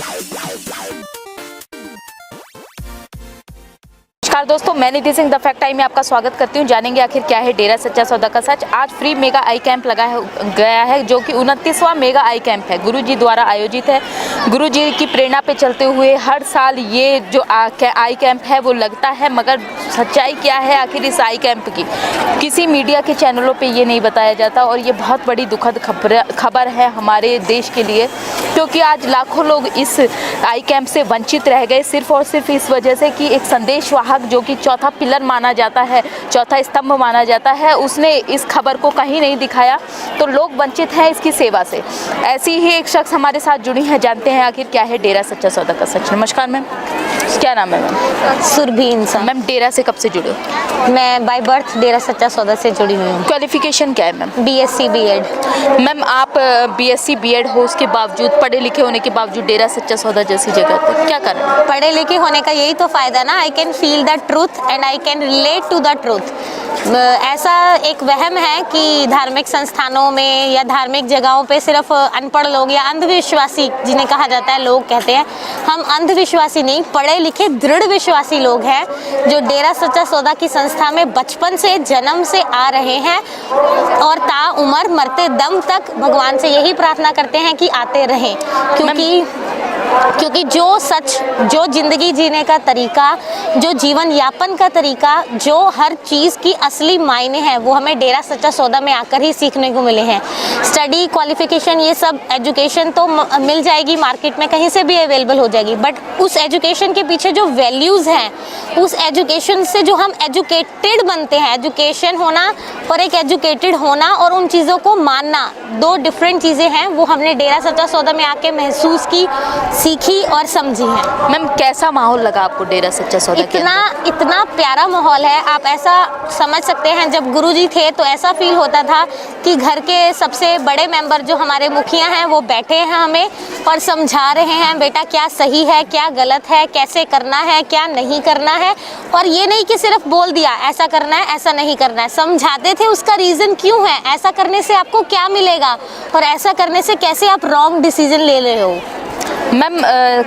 नमस्कार दोस्तों, मैं निधि सिंह द फैक्ट टाइम में आपका स्वागत करती हूँ। जानेंगे आखिर क्या है डेरा सच्चा सौदा का सच। आज फ्री मेगा आई कैंप लगाया गया है, जो कि 29वां मेगा आई कैंप है, गुरुजी द्वारा आयोजित है। गुरुजी की प्रेरणा पे चलते हुए हर साल ये जो आई कैंप है वो लगता है, मगर सच्चाई क्या है आखिर इस आई कैंप की, किसी मीडिया के चैनलों पे ये नहीं बताया जाता। और ये बहुत बड़ी दुखद खबर है हमारे देश के लिए, क्योंकि आज लाखों लोग इस आई कैंप से वंचित रह गए, सिर्फ और सिर्फ इस वजह से कि एक संदेशवाहक जो कि चौथा पिलर माना जाता है, चौथा स्तंभ माना जाता है, उसने इस खबर को कहीं नहीं दिखाया, तो लोग वंचित हैं इसकी सेवा से। ऐसी ही एक शख्स हमारे साथ जुड़ी है, जानते हैं आखिर क्या है डेरा सच्चा सौदा का सच। नमस्कार मैम, क्या नाम है मैम? सुरभि इंसान। मैम डेरा से कब से जुड़े हो? मैं बाय बर्थ डेरा सच्चा सौदा से जुड़ी हुई हूँ। क्वालिफिकेशन क्या है मैम? BSc B.Ed। मैम आप BSc B.Ed हो, उसके बावजूद, पढ़े लिखे होने के बावजूद डेरा सच्चा सौदा जैसी जगह पर क्या कर रहे हैं? पढ़े लिखे होने का यही तो फायदा ना, I can feel the truth and I can relate to the truth. ऐसा एक वहम है कि धार्मिक संस्थानों में या धार्मिक जगहों पे सिर्फ अनपढ़ लोग या अंधविश्वासी जिन्हें कहा जाता है, लोग कहते हैं। हम अंधविश्वासी नहीं, पढ़े लिखे दृढ़ विश्वासी लोग हैं, जो डेरा सच्चा सौदा की संस्था में बचपन से, जन्म से आ रहे हैं और ताउम्र मरते दम तक भगवान से यही प्रार्थना करते हैं कि आते रहें, क्योंकि जो सच, जो जिंदगी जीने का तरीका, जो जीवन यापन का तरीका, जो हर चीज़ की असली मायने हैं, वो हमें डेरा सच्चा सौदा में आकर ही सीखने को मिले हैं। स्टडी, क्वालिफिकेशन, ये सब एजुकेशन तो मिल जाएगी मार्केट में, कहीं से भी अवेलेबल हो जाएगी, बट उस एजुकेशन के पीछे जो वैल्यूज़ हैं, उस एजुकेशन से जो हम एजुकेटेड बनते हैं, एजुकेशन होना और एक एजुकेटेड होना और उन चीज़ों को मानना दो डिफरेंट चीज़ें हैं। वो हमने डेरा सच्चा सौदा में आके महसूस की, सीखी और समझी है। मैम कैसा माहौल लगा आपको डेरा सच्चा सौदा के अंदर? इतना प्यारा माहौल है, आप ऐसा समझ सकते हैं। जब गुरुजी थे तो ऐसा फील होता था कि घर के सबसे बड़े मेंबर जो हमारे मुखिया हैं वो बैठे हैं हमें और समझा रहे हैं, बेटा क्या सही है, क्या गलत है, कैसे करना है, क्या नहीं करना है। और ये नहीं कि सिर्फ बोल दिया ऐसा करना है, ऐसा नहीं करना है, समझाते थे उसका रीज़न क्यों है, ऐसा करने से आपको क्या मिलेगा और ऐसा करने से कैसे आप रॉन्ग डिसीजन ले रहे हो। मैम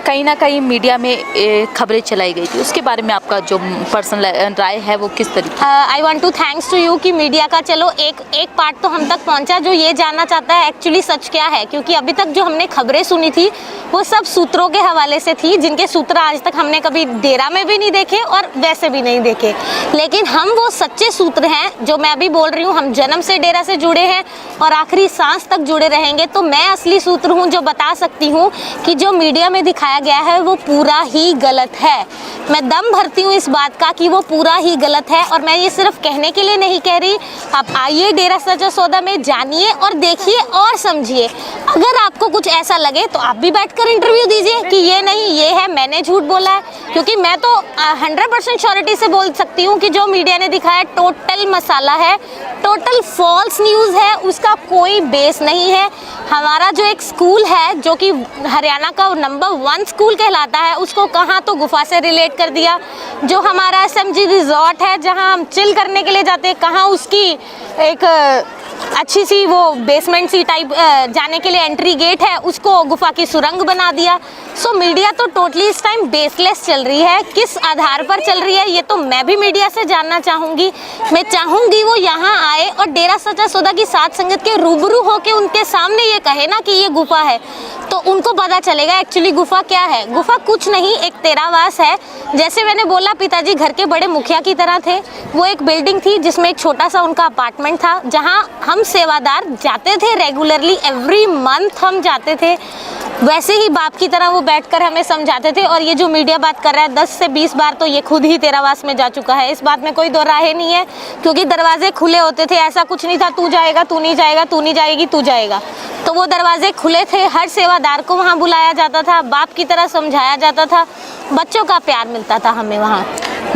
कहीं ना कहीं मीडिया में खबरें चलाई गई थी, उसके बारे में आपका जो पर्सनल राय है वो किस तरीके? I want to thanks to you कि मीडिया का चलो एक पार्ट तो हम तक पहुंचा जो ये जानना चाहता है एक्चुअली सच क्या है, क्योंकि अभी तक जो हमने खबरें सुनी थी वो सब सूत्रों के हवाले से थी, जिनके सूत्र आज तक हमने कभी डेरा में भी नहीं देखे और वैसे भी नहीं देखे। लेकिन हम वो सच्चे सूत्र हैं जो मैं अभी बोल रही हूँ, हम जन्म से डेरा से जुड़े हैं और आखिरी सांस तक जुड़े रहेंगे। तो मैं असली सूत्र हूँ जो बता सकती हूँ कि जो मीडिया में दिखाया गया है वो पूरा ही गलत है। मैं दम भरती हूँ इस बात का कि वो पूरा ही गलत है, और मैं ये सिर्फ कहने के लिए नहीं कह रही। आप आइए डेरा सच्चा सौदा में, जानिए और देखिए और समझिए। अगर आपको कुछ ऐसा लगे तो आप भी बैठकर इंटरव्यू दीजिए कि ये नहीं, ये है, मैंने झूठ बोला है, क्योंकि मैं तो 100% श्योरिटी से बोल सकती हूँ कि जो मीडिया ने दिखाया टोटल मसाला है, टोटल फॉल्स न्यूज़ है, उसका कोई बेस नहीं है। हमारा जो एक स्कूल है जो कि हरियाणा का नंबर 1 स्कूल कहलाता है, उसको कहाँ तो गुफा से रिलेट कर दिया। जो हमारा SMG रिजॉर्ट है जहाँ हम चिल करने के लिए जाते हैं, कहाँ उसकी एक अच्छी सी वो बेसमेंट सी टाइप जाने के लिए एंट्री गेट है, उसको गुफा की सुरंग बना दिया। सो मीडिया तो टोटली इस टाइम बेसलेस चल रही है। किस आधार पर चल रही है ये तो मैं भी मीडिया से जानना चाहूँगी। मैं चाहूँगी वो यहाँ आए और डेरा सच्चा सौदा की साध संगत के रूबरू होके उनके सामने ये कहे ना कि ये गुफा है, तो उनको पता चलेगा एक्चुअली गुफा क्या है। गुफा कुछ नहीं, एक तेरावास है। जैसे मैंने बोला, पिताजी घर के बड़े मुखिया की तरह थे। वो एक बिल्डिंग थी जिसमें एक छोटा सा उनका अपार्टमेंट था, जहाँ हम सेवादार जाते थे रेगुलरली, एवरी मंथ हम जाते थे। वैसे ही बाप की तरह वो बैठकर हमें समझाते थे। और ये जो मीडिया बात कर रहा है 10 से 20 बार, तो ये खुद ही तेरावास में जा चुका है। इस बात में कोई दो राय नहीं है, क्योंकि दरवाजे खुले होते थे। ऐसा कुछ नहीं था तू जाएगा, तू नहीं जाएगा, तू नहीं जाएगी, तू जाएगा। तो वो दरवाजे खुले थे, हर सेवादार को वहाँ बुलाया जाता था, बाप की तरह समझाया जाता था, बच्चों का प्यार मिलता था हमें वहाँ।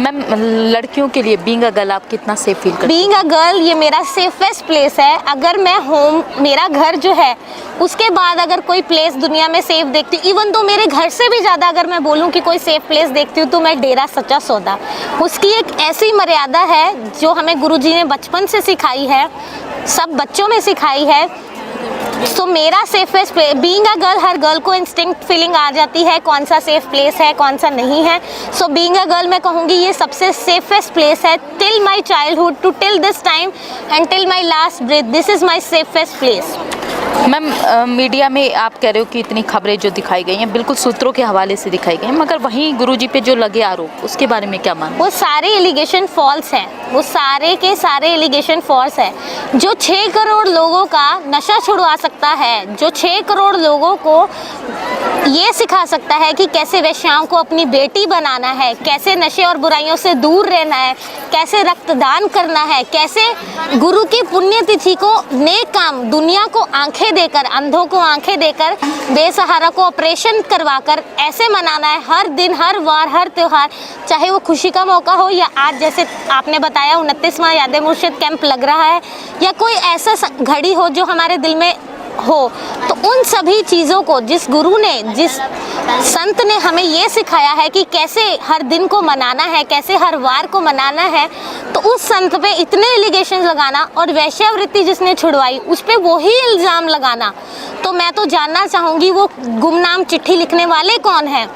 मैम लड़कियों के लिए बीइंग अ गर्ल आप कितना सेफ फील करती हैं? बीइंग अ गर्ल ये मेरा सेफेस्ट प्लेस है। अगर मैं होम, मेरा घर जो है, उसके बाद अगर कोई प्लेस दुनिया में सेफ देखती हूँ, इवन तो मेरे घर से भी ज़्यादा अगर मैं बोलूँ कि कोई सेफ प्लेस देखती हूँ तो मैं डेरा सच्चा सौदा। उसकी एक ऐसी मर्यादा है जो हमें गुरुजी ने बचपन से सिखाई है, सब बच्चों में सिखाई है। सो मेरा safest being a girl, her girl को इंस्टिंक्ट फीलिंग आ जाती है कौन सा सेफ प्लेस है कौन सा नहीं है। सो बीइंग अ गर्ल मैं कहूँगी ये सबसे सेफेस्ट प्लेस है। Till my childhood to till this time and till my last breath, this is my safest place. Ma'am media में आप कह रहे हो कि इतनी खबरें जो दिखाई गई हैं बिल्कुल सूत्रों के हवाले से दिखाई गई हैं, मगर वहीं गुरुजी पे जो लगे आरोप उसके बारे में क्या मानते? वो सारे एलिगेशन फॉल्स हैं, वो सारे के सारे एलिगेशन फॉल्स है। जो 6 करोड़ लोगों का नशा छुड़वा सकता है, जो 6 करोड़ लोगों को ये सिखा सकता है कि कैसे वेश्याओं को अपनी बेटी बनाना है, कैसे नशे और बुराइयों से दूर रहना है, कैसे रक्तदान करना है, कैसे गुरु की पुण्यतिथि को नेक काम, दुनिया को आंखें देकर, अंधों को आंखें देकर, बेसहारा को ऑपरेशन करवाकर ऐसे मनाना है हर दिन, हर वार, हर त्योहार, चाहे वो खुशी का मौका हो या आज जैसे आपने बताया 29वां याद मुर्शिद कैंप लग रहा है, या कोई ऐसा घड़ी हो जो हमारे दिल में हो। तो उन सभी चीज़ों को जिस गुरु ने, जिस संत ने हमें ये सिखाया है कि कैसे हर दिन को मनाना है, कैसे हर वार को मनाना है, तो उस संत पे इतने एलिगेशन लगाना और वैश्यावृत्ति जिसने छुड़वाई उस पे वही इल्ज़ाम लगाना, तो मैं तो जानना चाहूँगी वो गुमनाम चिट्ठी लिखने वाले कौन हैं?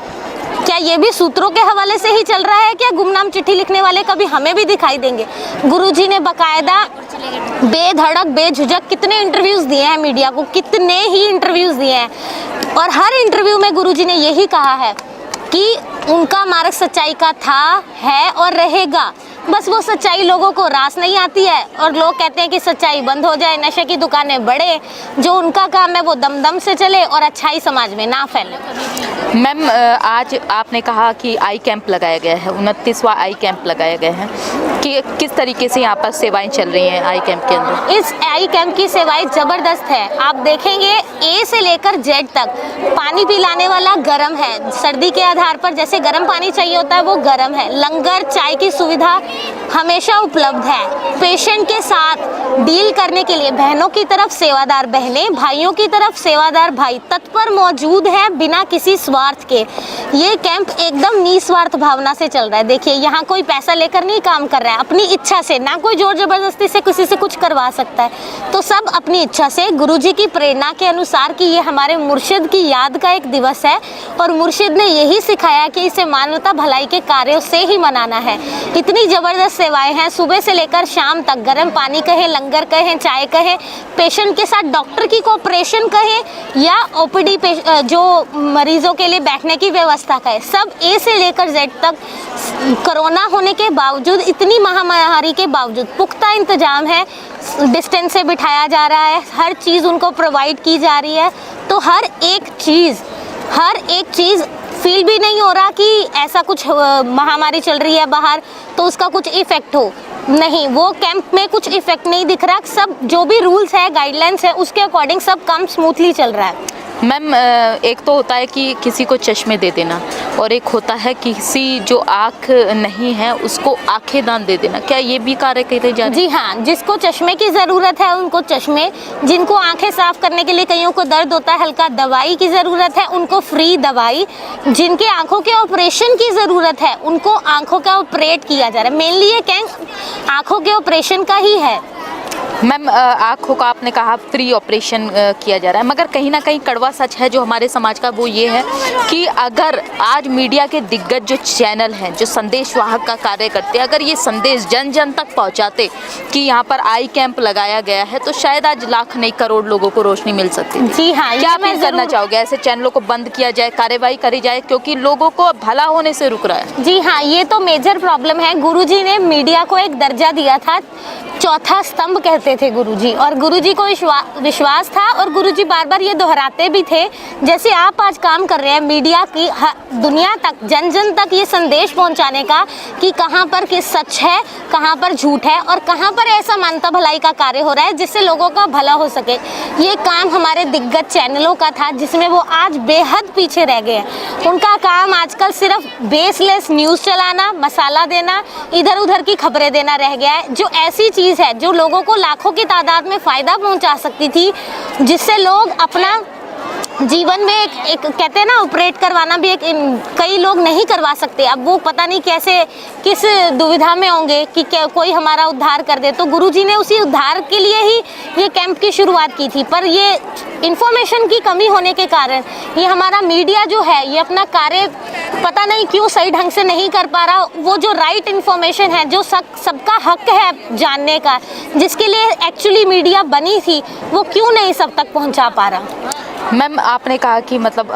क्या ये भी सूत्रों के हवाले से ही चल रहा है? क्या गुमनाम चिट्ठी लिखने वाले कभी हमें भी दिखाई देंगे? गुरुजी ने बकायदा बेधड़क बेझिझक कितने इंटरव्यूज दिए हैं मीडिया को, कितने ही इंटरव्यूज दिए हैं, और हर इंटरव्यू में गुरुजी ने यही कहा है कि उनका मार्ग सच्चाई का था, है और रहेगा। बस वो सच्चाई लोगों को रास नहीं आती है और लोग कहते हैं कि सच्चाई बंद हो जाए, नशे की दुकानें बढ़े, जो उनका काम है वो दम दम से चले और अच्छाई समाज में ना फैले। मैम आज आपने कहा कि आई कैंप लगाया गया है, 29वां आई कैंप लगाया गया है, कि किस तरीके से यहाँ पर सेवाएं चल रही हैं आई कैंप के अंदर? इस आई कैंप की सेवाएं ज़बरदस्त है। आप देखेंगे ए से लेकर जेड तक पानी पिलाने वाला गरम है, सर्दी के आधार पर जैसे गर्म पानी चाहिए होता है वो गरम है, लंगर चाय की सुविधा हमेशा उपलब्ध है। पेशेंट के साथ डील करने के लिए बहनों की तरफ सेवादार बहनें, भाइयों की तरफ सेवादार भाई तत्पर मौजूद है बिना किसी स्वार्थ के। ये कैंप एकदम निस्वार्थ भावना से चल रहा है। देखिए यहाँ कोई पैसा लेकर नहीं काम कर रहा है, अपनी इच्छा से, ना कोई जोर जबरदस्ती से किसी से कुछ करवा सकता है, तो सब अपनी इच्छा से गुरुजी की प्रेरणा के अनुसार कि ये हमारे मुर्शिद की याद का एक दिवस है और मुर्शिद ने यही सिखाया कि इसे मानवता भलाई के कार्यों से ही मनाना है। इतनी ज़बरदस्त सेवाएं हैं, सुबह से लेकर शाम तक, गर्म पानी कहें, लंगर कहें, चाय कहें, पेशेंट के साथ डॉक्टर की कोऑपरेशन कहें या ओपीडी जो मरीजों के लिए बैठने की व्यवस्था कहें, सब ए से लेकर जेड तक कोरोना होने के बावजूद, इतनी महामारी के बावजूद पुख्ता इंतजाम है, डिस्टेंस से बिठाया जा रहा है, हर चीज़ उनको प्रोवाइड की जा रही है। तो हर एक चीज़ फील भी नहीं हो रहा कि ऐसा कुछ महामारी चल रही है बाहर तो उसका कुछ इफ़ेक्ट हो, नहीं, वो कैंप में कुछ इफ़ेक्ट नहीं दिख रहा। सब जो भी रूल्स है, गाइडलाइंस है, उसके अकॉर्डिंग सब काम स्मूथली चल रहा है। मैम एक तो होता है कि किसी को चश्मे दे देना और एक होता है किसी जो आँख नहीं है उसको आँखें दान दे देना, क्या ये भी कार्य करे जा रहे हैं? जी हाँ, जिसको चश्मे की ज़रूरत है उनको चश्मे, जिनको आंखें साफ करने के लिए कईयों को दर्द होता है, हल्का दवाई की ज़रूरत है उनको फ्री दवाई, जिनके आंखों के ऑपरेशन की ज़रूरत है उनको आंखों का ऑपरेट किया जा रहा है। मेनली ये कैंप आंखों के ऑपरेशन का ही है। मैम आँखों का आपने कहा फ्री ऑपरेशन किया जा रहा है, मगर कहीं ना कहीं कड़वा सच है जो हमारे समाज का, वो ये है कि अगर आज मीडिया के दिग्गज जो चैनल हैं, जो संदेश वाहक का कार्य करते हैं, अगर ये संदेश जन जन तक पहुंचाते कि यहाँ पर आई कैंप लगाया गया है, तो शायद आज लाख नहीं करोड़ लोगों को रोशनी मिल सकती है। जी हाँ, क्या मैं करना चाहोगे? ऐसे चैनलों को बंद किया जाए, कार्रवाई करी जाए, क्योंकि लोगों को भला होने से रुक रहा है। जी हाँ, ये तो मेजर प्रॉब्लम है। गुरुजी ने मीडिया को एक दर्जा दिया था, चौथा स्तंभ कहते थे गुरुजी, और गुरुजी को विश्वास था और गुरुजी बार बार ये दोहराते भी थे। जैसे आप आज काम कर रहे हैं मीडिया की दुनिया तक, जन जन तक ये संदेश पहुंचाने का कि कहाँ पर किस सच है, कहाँ पर झूठ है और कहाँ पर ऐसा मानवता भलाई का कार्य हो रहा है जिससे लोगों का भला हो सके, ये काम हमारे दिग्गज चैनलों का था, जिसमें वो आज बेहद पीछे रह गए हैं। उनका काम आजकल सिर्फ बेसलेस न्यूज़ चलाना, मसाला देना, इधर उधर की खबरें देना रह गया है। जो ऐसी चीज़ है जो लोगों को लाखों की तादाद में फ़ायदा पहुंचा सकती थी, जिससे लोग अपना जीवन में एक कहते हैं ना, ऑपरेट करवाना भी कई लोग नहीं करवा सकते। अब वो पता नहीं कैसे किस दुविधा में होंगे कि कोई हमारा उद्धार कर दे। तो गुरुजी ने उसी उद्धार के लिए ही ये कैंप की शुरुआत की थी, पर ये इन्फॉर्मेशन की कमी होने के कारण ये हमारा मीडिया जो है ये अपना कार्य पता नहीं क्यों सही ढंग से नहीं कर पा रहा। वो जो राइट इन्फॉर्मेशन है, जो सबका हक है जानने का, जिसके लिए एक्चुअली मीडिया बनी थी, वो क्यों नहीं सब तक पहुंचा पा रहा। मैम, आपने कहा कि मतलब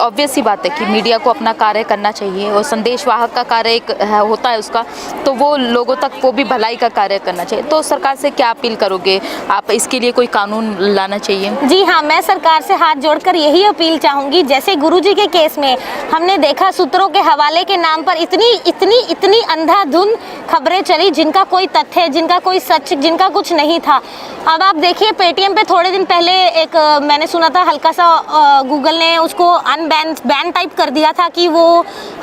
ऑब्वियस सी बात है कि मीडिया को अपना कार्य करना चाहिए और संदेशवाहक का कार्य एक होता है उसका, तो वो लोगों तक वो भी भलाई का कार्य करना चाहिए। तो सरकार से क्या अपील करोगे आप, इसके लिए कोई कानून लाना चाहिए? जी हाँ, मैं सरकार से हाथ जोड़कर यही अपील चाहूँगी। जैसे गुरुजी के केस में हमने देखा, सूत्रों के हवाले के नाम पर इतनी अंधाधुंध खबरें चली जिनका कोई तथ्य, जिनका कोई सच, जिनका कुछ नहीं था। अब आप देखिए, पेटीएम पे थोड़े दिन पहले एक मैंने सुना था, हल्का सा गूगल ने उसको बैन टाइप कर दिया था कि वो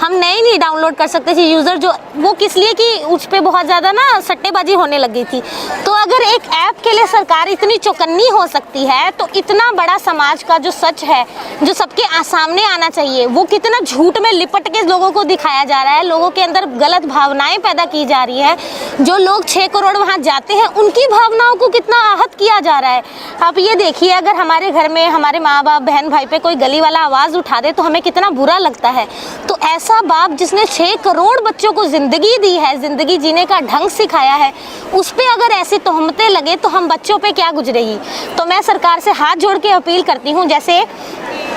हम नहीं डाउनलोड कर सकते थे यूज़र, जो वो किस लिए कि उस पर बहुत ज़्यादा ना सट्टेबाजी होने लगी थी। तो अगर एक ऐप के लिए सरकार इतनी चौकन्नी हो सकती है, तो इतना बड़ा समाज का जो सच है, जो सबके सामने आना चाहिए, वो कितना झूठ में लिपट के लोगों को दिखाया जा रहा है। लोगों के अंदर गलत भावनाएं पैदा की जा रही है। जो लोग 6 करोड़ वहाँ जाते हैं, उनकी भावनाओं को कितना आहत किया जा रहा है। आप ये देखिए, अगर हमारे घर में हमारे माँ बाप, बहन भाई पे कोई गली वाला आवाज़ उठा दे तो हमें कितना बुरा लगता है। तो ऐसा बाप जिसने 6 करोड़ बच्चों को ज़िंदगी दी है, ज़िंदगी जीने का ढंग सिखाया है, उस पर अगर ऐसी तोहमतें लगे तो हम बच्चों पे क्या गुजरेगी। तो मैं सरकार से हाथ जोड़ के अपील करती हूँ, जैसे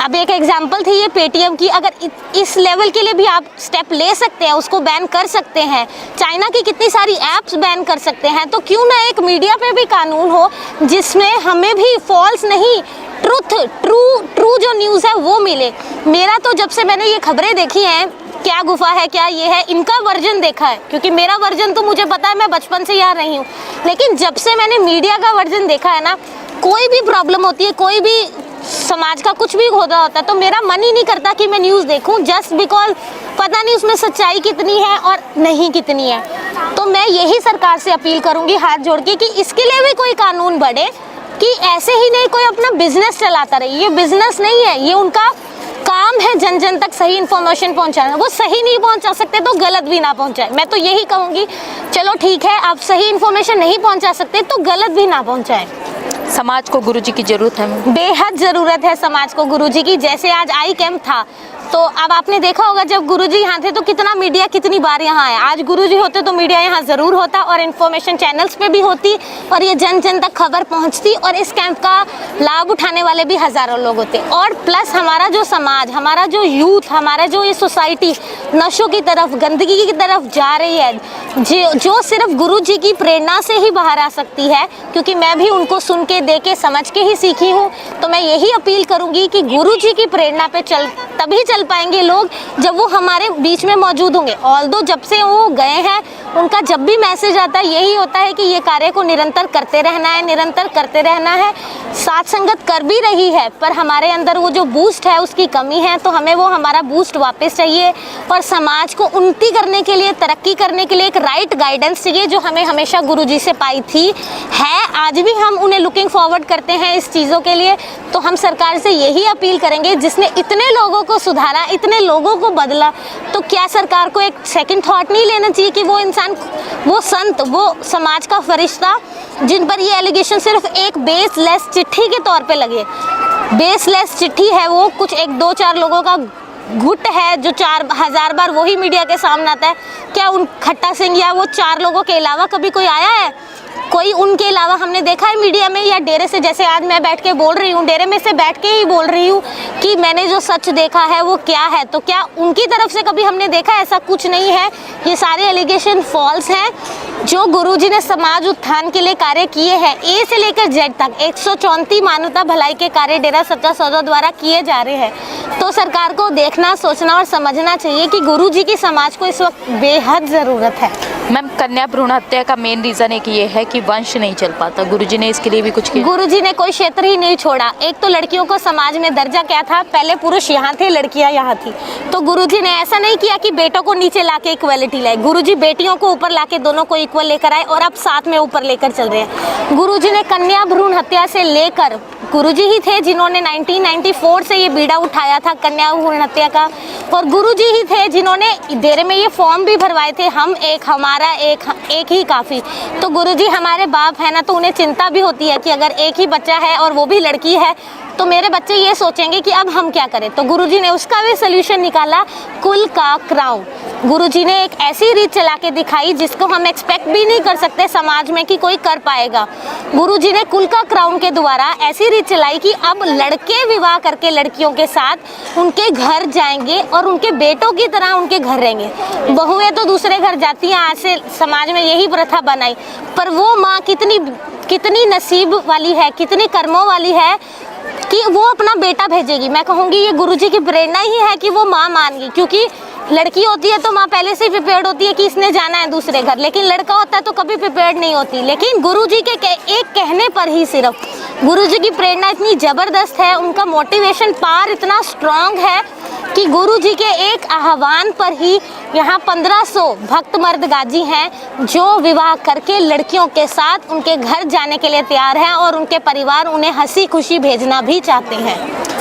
अब एक एग्जाम्पल थी ये पेटीएम की, अगर इस लेवल के लिए भी आप स्टेप ले सकते हैं, उसको बैन कर सकते हैं, चाइना की कितनी सारी ऐप्स बैन कर सकते हैं, तो क्यों ना एक मीडिया पे भी कानून हो जिसमें हमें भी फॉल्स नहीं, ट्रू जो न्यूज़ है वो मिले। मेरा तो जब से मैंने ये खबरें देखी हैं, क्या गुफा है, क्या ये है, इनका वर्जन देखा है, क्योंकि मेरा वर्जन तो मुझे पता है, मैं बचपन से यहाँ रही हूँ, लेकिन जब से मैंने मीडिया का वर्जन देखा है ना, कोई भी प्रॉब्लम होती है, कोई भी समाज का कुछ भी हो रहा होता है, तो मेरा मन ही नहीं करता कि मैं न्यूज़ देखूं, जस्ट बिकॉज पता नहीं उसमें सच्चाई कितनी है और नहीं कितनी है। तो मैं यही सरकार से अपील करूंगी हाथ जोड़ के कि इसके लिए भी कोई कानून बढ़े, कि ऐसे ही नहीं कोई अपना बिजनेस चलाता रहे। ये बिजनेस नहीं है, ये उनका काम है जन जन तक सही इन्फॉर्मेशन पहुंचाना। वो सही नहीं पहुंचा सकते तो गलत भी ना पहुंचाए। मैं तो यही कहूँगी, चलो ठीक है, आप सही इन्फॉर्मेशन नहीं पहुंचा सकते तो गलत भी ना पहुंचाए। समाज को गुरुजी की जरूरत है, बेहद ज़रूरत है समाज को गुरुजी की। जैसे आज आई कैंप था, तो अब आपने देखा होगा जब गुरुजी यहाँ थे तो कितना मीडिया कितनी बार यहाँ आया। आज गुरुजी होते तो मीडिया यहाँ ज़रूर होता और इन्फॉर्मेशन चैनल्स पे भी होती और ये जन जन तक खबर पहुँचती और इस कैंप का लाभ उठाने वाले भी हज़ारों लोग होते। और प्लस हमारा जो समाज, हमारा जो यूथ, हमारा जो ये सोसाइटी नशों की तरफ, गंदगी की तरफ जा रही है, जो सिर्फ गुरुजी की प्रेरणा से ही बाहर आ सकती है, क्योंकि मैं भी उनको सुन के, देख के, समझ के ही सीखी हूँ। तो मैं यही अपील करूँगी कि गुरुजी की प्रेरणा पे तभी चल पाएंगे लोग जब वो हमारे बीच में मौजूद होंगे। ऑल्दो जब से वो गए हैं, उनका जब भी मैसेज आता है यही होता है कि ये कार्य को निरंतर करते रहना है, निरंतर करते रहना है। साथ संगत कर भी रही है, पर हमारे अंदर वो जो बूस्ट है उसकी कमी है, तो हमें वो हमारा बूस्ट वापस चाहिए और समाज को उन्नति करने के लिए, तरक्की करने के लिए एक राइट गाइडेंस चाहिए, जो हमें हमेशा गुरुजी से पाई थी, है। आज भी हम उन्हें लुकिंग फॉरवर्ड करते हैं इस चीज़ों के लिए। तो हम सरकार से यही अपील करेंगे, जिसने इतने लोगों को सुधारा, इतने लोगों को बदला, तो क्या सरकार को एक सेकंड थॉट नहीं लेना चाहिए कि वो इंसान, वो संत, वो समाज का फरिश्ता जिन पर ये एलिगेशन सिर्फ एक बेसलेस चिट्ठी के तौर पे लगे, बेसलेस चिट्ठी है वो, कुछ 1-2-4 लोगों का गुट है जो 4000 बार वही मीडिया के सामने आता है। क्या उन खट्टा सिंह या वो 4 लोगों के अलावा कभी कोई आया है? कोई उनके अलावा हमने देखा है मीडिया में? या डेरे से, जैसे आज मैं बैठ के बोल रही हूँ, डेरे में से बैठ के ही बोल रही हूँ कि मैंने जो सच देखा है वो क्या है, तो क्या उनकी तरफ से कभी हमने देखा? ऐसा कुछ नहीं है। ये सारे एलिगेशन फॉल्स हैं। जो गुरुजी ने समाज उत्थान के लिए कार्य किए हैं, ए से लेकर जेड तक 134 मानवता भलाई के कार्य डेरा सच्चा सौदा द्वारा किए जा रहे हैं। तो सरकार को देखना, सोचना और समझना चाहिए कि गुरुजी की समाज को इस वक्त बेहद ज़रूरत है। मैम, कन्या भ्रूण हत्या का मेन रीज़न एक ये है कि वंश नहीं चल पाता। गुरुजी ने इसके लिए भी कुछ किया? गुरुजी ने कोई क्षेत्र ही नहीं छोड़ा। एक तो लड़कियों को समाज में दर्जा क्या था, पहले पुरुष यहाँ थे, लड़कियाँ यहाँ थी। तो गुरुजी ने ऐसा नहीं किया कि बेटों को नीचे लाके इक्वलिटी लाए। गुरुजी बेटियों को ऊपर लाके दोनों को इक्वल लेकर आए और अब साथ में ऊपर लेकर चल रहे हैं। गुरुजी ने कन्या भ्रूण हत्या से लेकर गुरुजी ही थे जिन्होंने 1994 से ये बीड़ा उठाया था कन्या भ्रूण हत्या का, और गुरुजी ही थे जिन्होंने डेरे में ये फॉर्म भी भरवाए थे, हम एक, हमारा एक ही काफ़ी। तो गुरुजी हमारे बाप है ना, तो उन्हें चिंता भी होती है कि अगर एक ही बच्चा है और वो भी लड़की है तो मेरे बच्चे ये सोचेंगे कि अब हम क्या करें। तो गुरुजी ने उसका भी सल्यूशन निकाला, कुल का क्राउन। गुरुजी ने एक ऐसी रीत चला के दिखाई जिसको हम एक्सपेक्ट भी नहीं कर सकते समाज में कि कोई कर पाएगा। गुरुजी ने कुल का क्राउन के द्वारा ऐसी रीत चलाई कि अब लड़के विवाह करके लड़कियों के साथ उनके घर जाएंगे और उनके बेटों की तरह उनके घर रहेंगे। बहुएं तो दूसरे घर जाती हैं, आज से समाज में यही प्रथा बनाई, पर वो माँ कितनी नसीब वाली है, कितनी कर्मों वाली है कि वो अपना बेटा भेजेगी। मैं कहूँगी ये गुरुजी की प्रेरणा ही है कि वो माँ मान गई, क्योंकि लड़की होती है तो माँ पहले से ही प्रिपेयर्ड होती है कि इसने जाना है दूसरे घर, लेकिन लड़का होता है तो कभी प्रिपेयर्ड नहीं होती। लेकिन गुरुजी के एक कहने पर ही सिर्फ गुरुजी की प्रेरणा इतनी ज़बरदस्त है, उनका मोटिवेशन पावर इतना स्ट्रॉन्ग है कि गुरुजी के एक आह्वान पर ही यहाँ 1500 भक्त मर्द गाजी हैं जो विवाह करके लड़कियों के साथ उनके घर जाने के लिए तैयार हैं और उनके परिवार उन्हें हंसी खुशी भेजना भी चाहते हैं।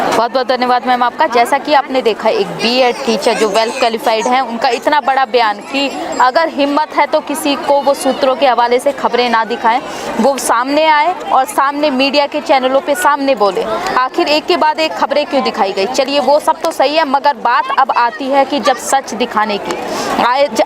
बहुत बहुत धन्यवाद मैम आपका। जैसा कि आपने देखा एक बीएड टीचर जो वेल क्वालिफाइड हैं, उनका इतना बड़ा बयान कि अगर हिम्मत है तो किसी को वो सूत्रों के हवाले से खबरें ना दिखाएं, वो सामने आए और सामने मीडिया के चैनलों पे सामने बोले। आखिर एक के बाद एक खबरें क्यों दिखाई गई? चलिए वो सब तो सही है, मगर बात अब आती है कि जब सच दिखाने की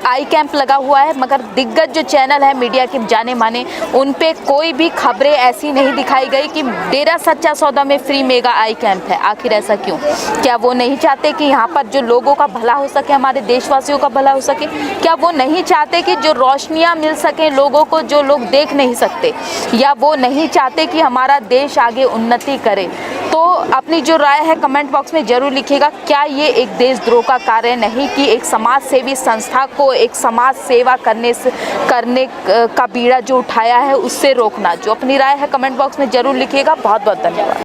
आई कैंप लगा हुआ है, मगर दिग्गज जो चैनल है मीडिया के जाने माने, उन पे कोई भी खबरें ऐसी नहीं दिखाई गई कि डेरा सच्चा सौदा में फ्री मेगा आई कैंप है। आखिर ऐसा क्यों? क्या वो नहीं चाहते कि यहाँ पर जो लोगों का भला हो सके, हमारे देशवासियों का भला हो सके? क्या वो नहीं चाहते कि जो रोशनियाँ मिल सके लोगों को जो लोग देख नहीं सकते? या वो नहीं चाहते कि हमारा देश आगे उन्नति करे? तो अपनी जो राय है कमेंट बॉक्स में ज़रूर लिखिएगा। क्या ये एक देशद्रोह का कार्य नहीं कि एक समाज सेवी संस्था को एक समाज सेवा करने का बीड़ा जो उठाया है उससे रोकना? जो अपनी राय है कमेंट बॉक्स में ज़रूर लिखिएगा। बहुत बहुत धन्यवाद।